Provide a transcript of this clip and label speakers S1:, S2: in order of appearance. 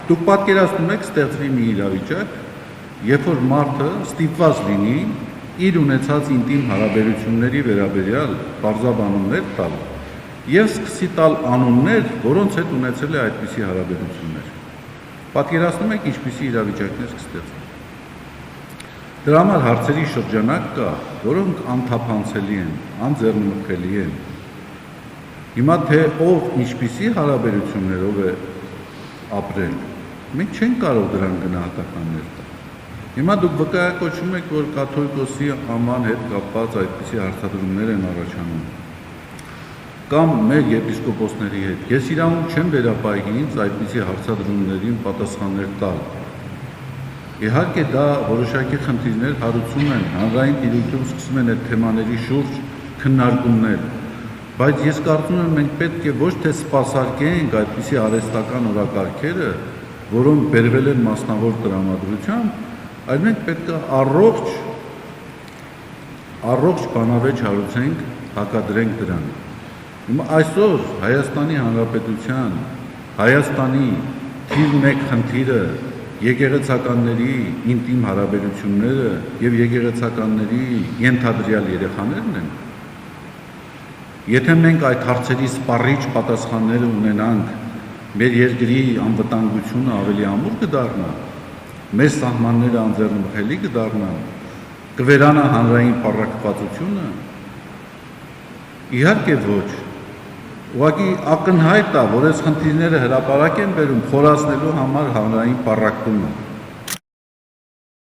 S1: Դուք պատկերացնում եք ստեղծվի մի իրավիճակ, երբ որ մարդը ստիպված լինի իր ունեցած ինտիմ հարաբերությունների վերաբերյալ բարձաբանումներ տալ եւ սկսի տալ անուններ, որոնց հետ ունեցել է այդպիսի հարաբերություններ։ Պատկերացնում եք ինչպիսի իրավիճակներ կստեղծվի։ Դրա համար հարցերի շրջանակ կա, որոնք անթափանցելի են, անձեռնմխելի են։ Հիմա թե ով ինչպիսի հարաբերություններով է ապրել, մենք չենք կարող դրան գնահատականներ տալ։ Հիմա դուք վկայակոչում եք, որ կաթոլիկոսի անվան հետ կապված այդպիսի հարցադրումներ են առաջանում, կամ մեր եպիսկոպոսների հետ։ Ես իրավունք չեմ վերապահի ինձ այդպիսի հարցադրումներին պատասխաններ տալ։ Իհարկե դա որոշակի խնդիրներ հարուցում են, հանրային տիրույթում սկսում են այդ թեմաների շուրջ քննարկումներ, բայց ես կարծում եմ մենք պետք է ոչ թե սպասարկենք այդպիսի արհեստական օրակարգերը, որոնք բերվել են մասնավոր տրամադրությամբ, այլ մենք պետք է առողջ բանավեճ հարուցենք, հակադրենք դրան։ Հիմա այսօր Հայաստանի Հանրապետության, Հայաստանի թիվ 1 խնդիրը եկեղեցականների ինտիմ հարաբերությունները եւ եկեղեցականների ենթադրյալ երեխաներն են։ Եթե մենք այդ հարցերի սպառիչ պատասխանները ունենանք, մեր երկրի անվտանգությունը ավելի ամուր կդառնա, մեր սահմանները անձեռնմխելի կդառնան, կվերանա հանրային պառակտվածությունը։ Իհարկե ոչ։ Ուղղակի ակնհայտ է, որ այս խնդիրները հրապարակ են բերում խորացնելու համար հանրային պառակտումը։